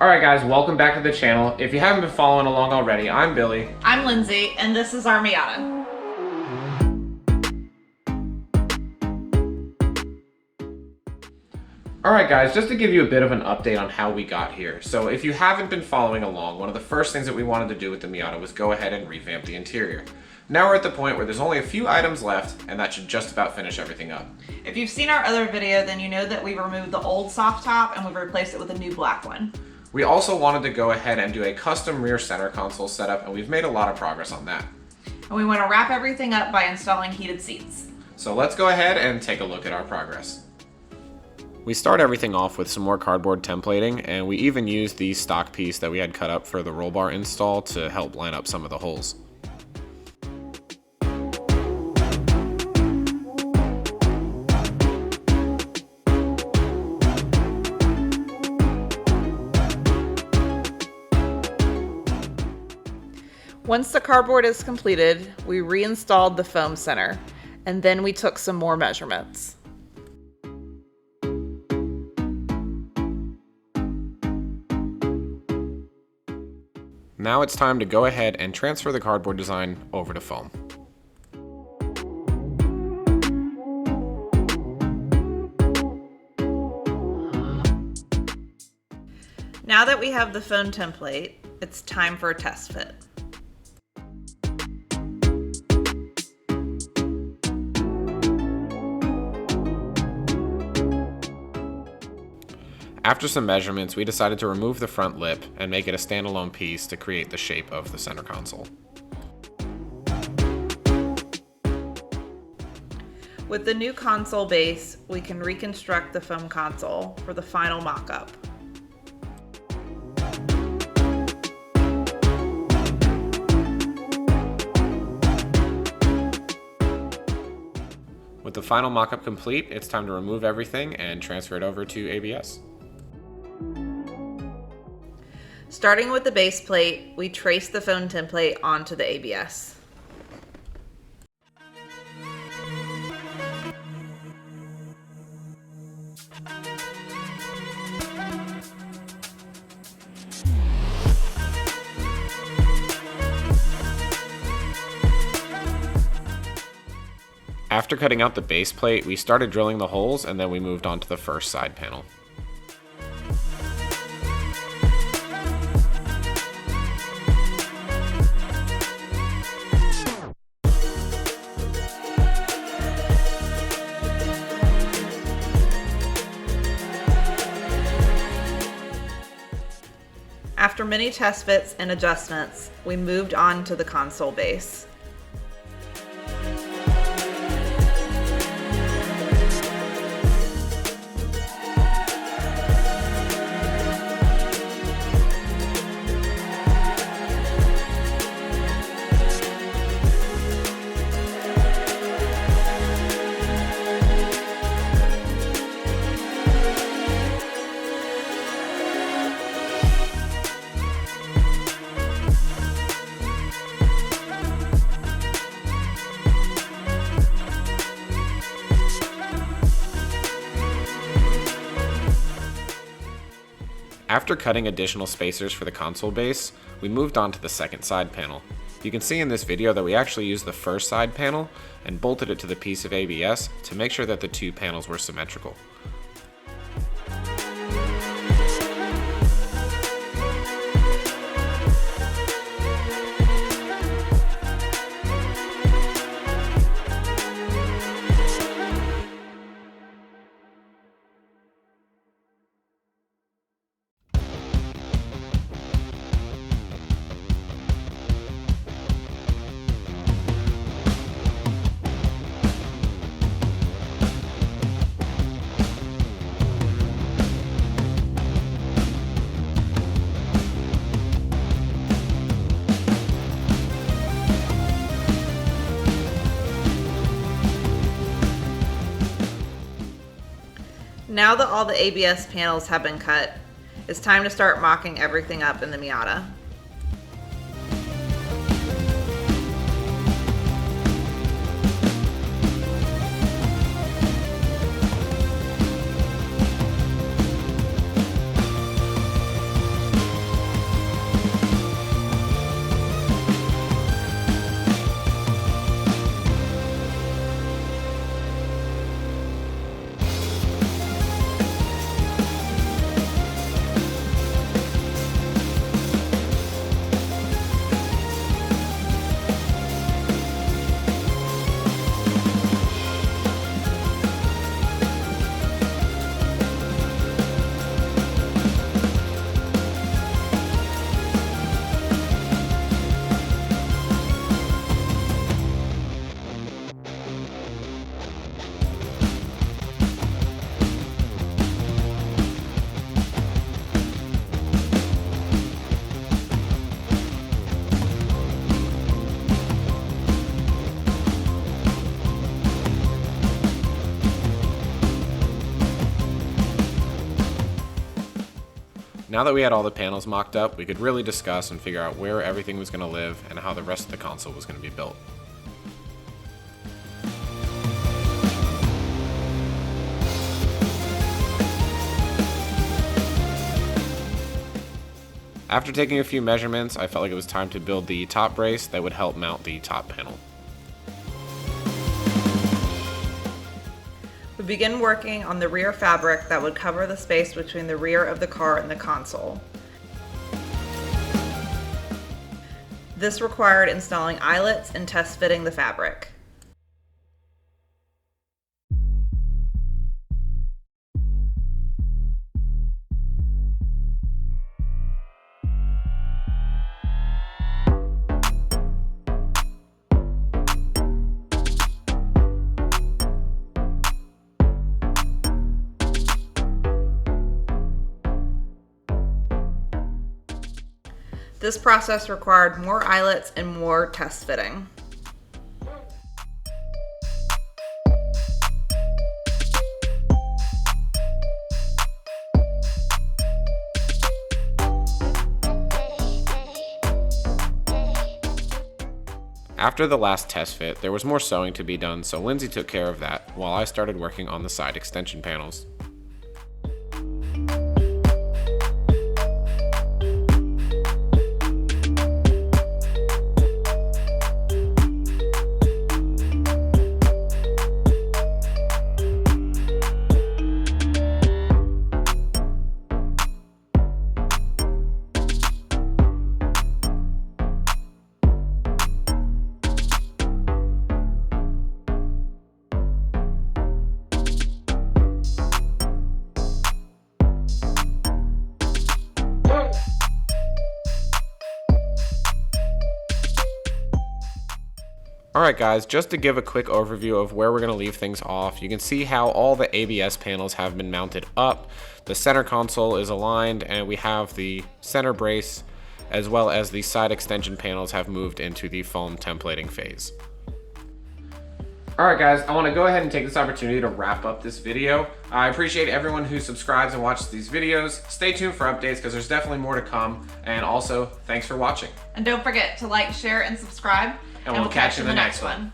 Alright guys, welcome back to the channel. If you haven't been following along already, I'm Billy. I'm Lindsay, and this is our Miata. Alright guys, just to give you a bit of an update on how we got here. So if you haven't been following along, one of the first things that we wanted to do with the Miata was go ahead and revamp the interior. Now we're at the point where there's only a few items left, and that should just about finish everything up. If you've seen our other video, then you know that we removed the old soft top and we've replaced it with a new black one. We also wanted to go ahead and do a custom rear center console setup, and we've made a lot of progress on that. And we want to wrap everything up by installing heated seats. So let's go ahead and take a look at our progress. We start everything off with some more cardboard templating, and we even used the stock piece that we had cut up for the roll bar install to help line up some of the holes. Once the cardboard is completed, we reinstalled the foam center, and then we took some more measurements. Now it's time to go ahead and transfer the cardboard design over to foam. Now that we have the foam template, it's time for a test fit. After some measurements, we decided to remove the front lip and make it a standalone piece to create the shape of the center console. With the new console base, we can reconstruct the foam console for the final mock-up. With the final mock-up complete, it's time to remove everything and transfer it over to ABS. Starting with the base plate, we trace the foam template onto the ABS. After cutting out the base plate, we started drilling the holes, and then we moved on to the first side panel. After many test fits and adjustments, we moved on to the console base. After cutting additional spacers for the console base, we moved on to the second side panel. You can see in this video that we actually used the first side panel and bolted it to the piece of ABS to make sure that the two panels were symmetrical. Now that all the ABS panels have been cut, it's time to start mocking everything up in the Miata. Now that we had all the panels mocked up, we could really discuss and figure out where everything was going to live and how the rest of the console was going to be built. After taking a few measurements, I felt like it was time to build the top brace that would help mount the top panel. We begin working on the rear fabric that would cover the space between the rear of the car and the console. This required installing eyelets and test fitting the fabric. This process required more eyelets and more test fitting. After the last test fit, there was more sewing to be done, so Lindsay took care of that while I started working on the side extension panels. Alright guys, just to give a quick overview of where we're going to leave things off, you can see how all the ABS panels have been mounted up, the center console is aligned, and we have the center brace, as well as the side extension panels have moved into the foam templating phase. Alright guys, I want to go ahead and take this opportunity to wrap up this video. I appreciate everyone who subscribes and watches these videos. Stay tuned for updates because there's definitely more to come, and also, thanks for watching. And don't forget to like, share, and subscribe. And we'll catch you in the next one.